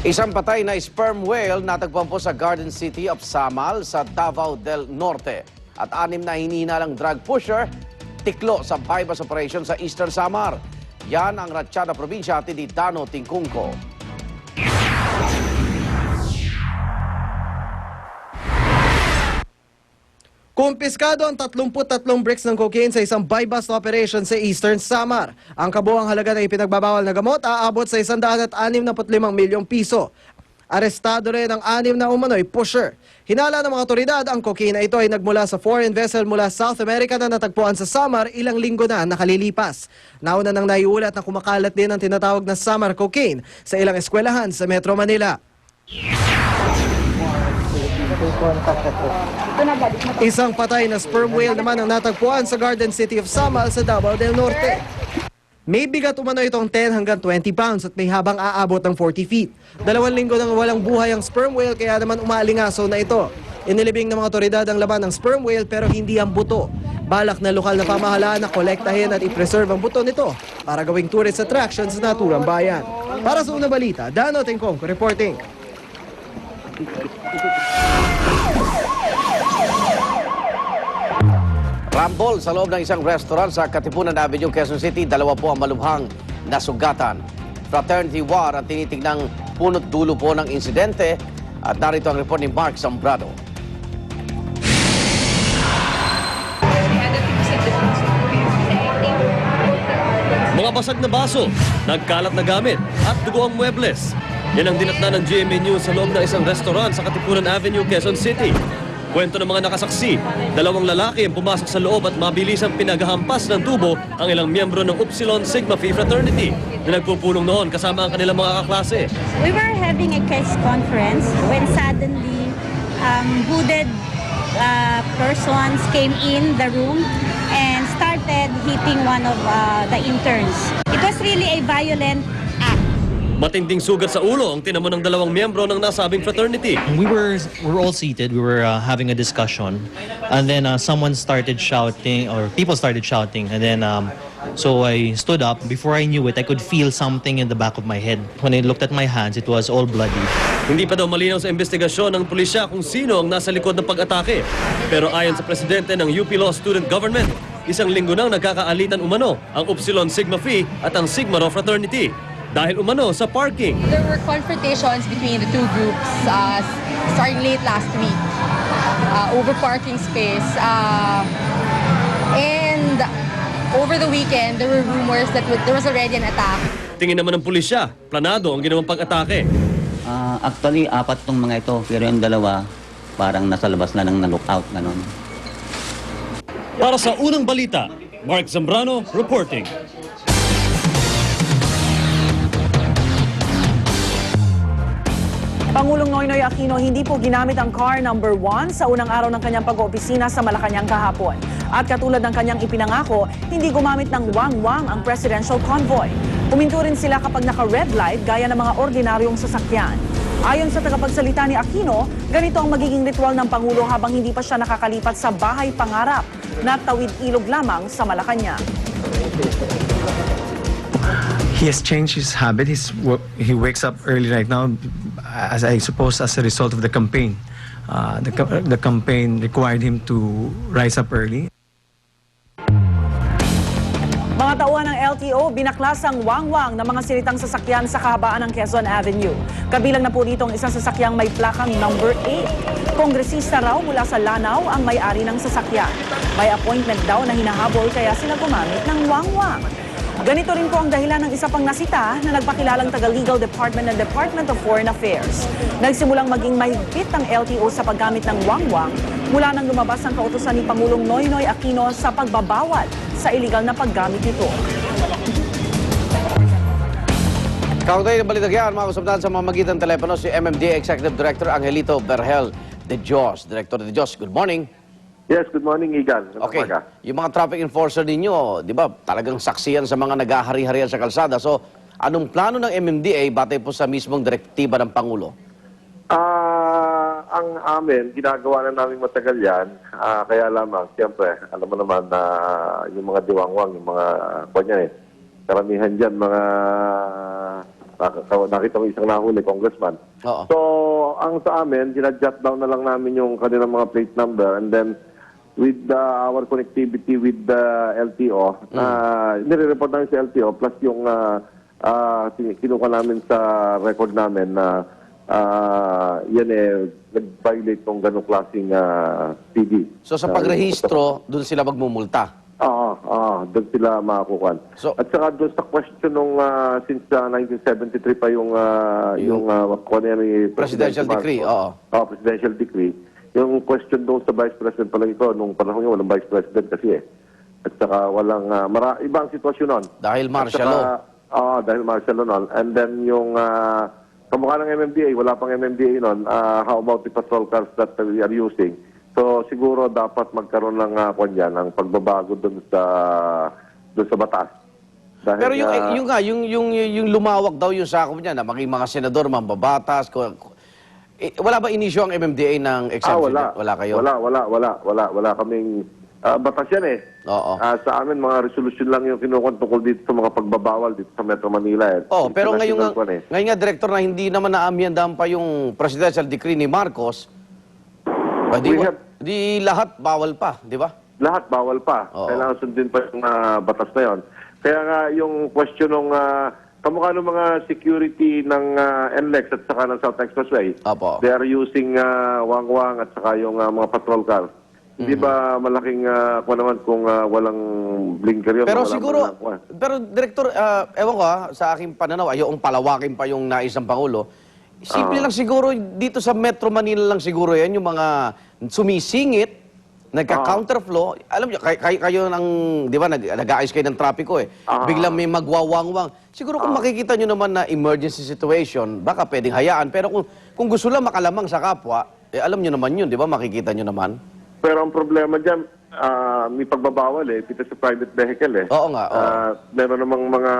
Isang patay na sperm whale natagpuan po sa Garden City of Samal sa Davao del Norte. At 6 na hinihinalang drug pusher, tiklo sa bypass operation sa Eastern Samar. Yan ang Ratchada Probinsya, ni Dano Tingkungko. Kumpiskado ang 33 bricks ng cocaine sa isang buy-bust operation sa Eastern Samar. Ang kabuuang halaga ng ipinagbabawal na gamot aabot sa 165 milyong piso. Arestado rin ang 6 na umano'y pusher. Hinala ng mga otoridad, ang cocaine na ito ay nagmula sa foreign vessel mula South America na natagpuan sa Samar ilang linggo na nakalilipas. Nauna nang naiulat na kumakalat din ang tinatawag na Samar cocaine sa ilang eskwelahan sa Metro Manila. Isang patay na sperm whale naman ang natagpuan sa Garden City of Samal sa Davao del Norte. May bigat umano itong 10 hanggang 20 pounds at may habang aabot ng 40 feet. 2 linggo nang walang buhay ang sperm whale kaya naman umaalingaso na ito. Inilibing ng mga otoridad ang laman ng sperm whale pero hindi ang buto. Balak na lokal na pamahalaan na kolektahin at i-preserve ang buto nito para gawing tourist attraction sa naturang bayan. Para sa Unang Balita, Dano Tingkong reporting. Rambol sa loob ng isang restaurant sa Katipunan Avenue, Quezon City, 2 po ang malubhang nasugatan. Fraternity War ang tinitingnang punot dulo po ng insidente at narito ang report ni Mark Zambrano. Mga basag na baso, nagkalat na gamit at dugo ang muebles. Yan ang dinatna ng GMA News sa loob ng isang restaurant sa Katipunan Avenue, Quezon City. Kwento ng mga nakasaksi, 2 lalaki ang pumasok sa loob at mabilisang pinaghahampas ng tubo ang ilang miyembro ng Upsilon Sigma Phi Fraternity na nagpupulong noon kasama ang kanilang mga kaklase. We were having a press conference when suddenly hooded persons came in the room and started hitting one of the interns. It was really a violent act. Matinding sugat sa ulo ang tinamo ng 2 miyembro ng nasabing fraternity. We were all seated. We were having a discussion, and then someone started shouting, or people started shouting, and then so I stood up. Before I knew it, I could feel something in the back of my head. When I looked at my hands, it was all bloody. Hindi pa daw malinaw sa investigasyon ng pulisya kung sino ang nasa likod ng pag-atake. Pero ayon sa presidente ng UP Law Student Government, 1 linggo nang nagkakaalitan umano ang Upsilon Sigma Phi at ang Sigma Rho Fraternity. Dahil umano sa parking. There were confrontations between the two groups starting late last week over parking space. And over the weekend, there were rumors that there was already an attack. Tingin naman ng pulisya, planado ang ginawang pag-atake. Actually, 4 tong mga ito, pero yung 2 parang nasa labas na ng na-lookout. Ganun. Para sa Unang Balita, Mark Zambrano reporting. Pangulong Noynoy Aquino hindi po ginamit ang car number 1 sa unang araw ng kanyang pag-oopisina sa Malacanang kahapon. At katulad ng kanyang ipinangako, hindi gumamit ng wang-wang ang presidential convoy. Huminto rin sila kapag naka-red light gaya ng mga ordinaryong sasakyan. Ayon sa tagapagsalita ni Aquino, ganito ang magiging ritual ng Pangulo habang hindi pa siya nakakalipat sa bahay pangarap na tawid ilog lamang sa Malacanang. He has changed his habit. He wakes up early right now, as I suppose as a result of the campaign. The campaign required him to rise up early. Mga tauhan ng LTO, binaklas ang wang-wang ng mga silitang sasakyan sa kahabaan ng Quezon Avenue. Kabilang na po dito ang isang sasakyang may plakang number 8. Kongresista raw mula sa Lanao ang may-ari ng sasakyan. May appointment daw na hinahabol kaya sila gumamit ng wang-wang. Ganito rin po ang dahilan ng isa pang nasita na nagpakilalang taga-legal department ng Department of Foreign Affairs. Nagsimulang maging mahigpit ang LTO sa paggamit ng wang-wang mula nang lumabas ang kautusan ni Pangulong Noynoy Aquino sa pagbabawal sa illegal na paggamit nito. Kaugnay ng balitang yan, mga kasabdaan sa mamagitan telepono si MMDA Executive Director Angelito Berhel de Dios. Director de Dios, good morning. Yes, good morning, Igan. Okay, yung mga traffic enforcer ninyo, di ba, talagang saksiyan sa mga nag-ahari-harian sa kalsada. So, anong plano ng MMDA batay po sa mismong direktiba ng Pangulo? Ang amin, ginagawa na namin matagal yan. Kaya lamang, siyempre, alam mo naman na yung mga diwangwang, yung mga, karamihan dyan, mga nakita ko isang nahuli, congressman. Oo. So, ang sa amin, ginadjust down na lang namin yung kanilang mga plate number and then with our connectivity with the LTO, nire-report namin sa LTO plus yung kinuha namin sa record namin na yan nag-violate ng ganong klaseng PD. So sa pagrehistro, doon sila magmumulta. Doon sila makakukuha. So- At saka doon sa question nung since 1973 pa yung Presidential decree, oo. Presidential decree. Yung question doon sa Vice President pala ito, nung panahon yun, walang Vice President kasi At saka walang, ibang sitwasyon nun. Dahil martial law. Dahil martial law nun. And then yung kamukha ng MMDA, wala pang MMDA nun, how about the patrol cars that we are using? So siguro dapat magkaroon ng ng pagbabago doon sa batas. Dahil, Pero yung lumawak daw yung sakop niya na maging mga senador, mambabatas, wala ba inisyo ang MMDA ng exemption? Wala kayo? Wala kaming batas yan Oo. sa amin, mga resolution lang yung kinukuha tungkol dito sa mga pagbabawal dito sa Metro Manila. Pero ngayon International nga, Director, na hindi naman naamyandahan pa yung presidential decree ni Marcos, di lahat bawal pa, di ba? Lahat bawal pa. Oo. Kailangan sundin pa yung batas na yon. Kaya nga yung question ng kamukha ng mga security ng NLEX at saka ng South Expressway, Opo. they are using wangwang at saka yung mga patrol cars. Hindi ba malaking kung naman kung walang blinker yun? Pero wala siguro, pero Director, ewan ko sa aking pananaw, ayokong palawakin pa yung nais ng Pangulo. Simple lang siguro, dito sa Metro Manila lang siguro yan, yung mga sumisingit, nagka-counterflow. Alam niyo, kayo ng, di ba, nag-aayos kayo ng trapiko biglang may magwawangwang. Siguro kung makikita nyo naman na emergency situation, baka pwedeng hayaan. Pero kung gusto lang makalamang sa kapwa, alam nyo naman yun, di ba, makikita nyo naman. Pero ang problema dyan, may pagbabawal dito sa private vehicle Oo nga. Meron namang mga